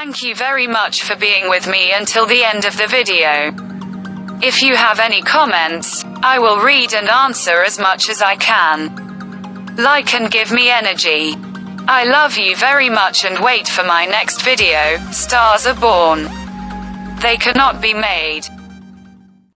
Thank you very much for being with me until the end of the video. If you have any comments, I will read and answer as much as I can. Like and give me energy. I love you very much and wait for my next video. Stars are born. They cannot be made.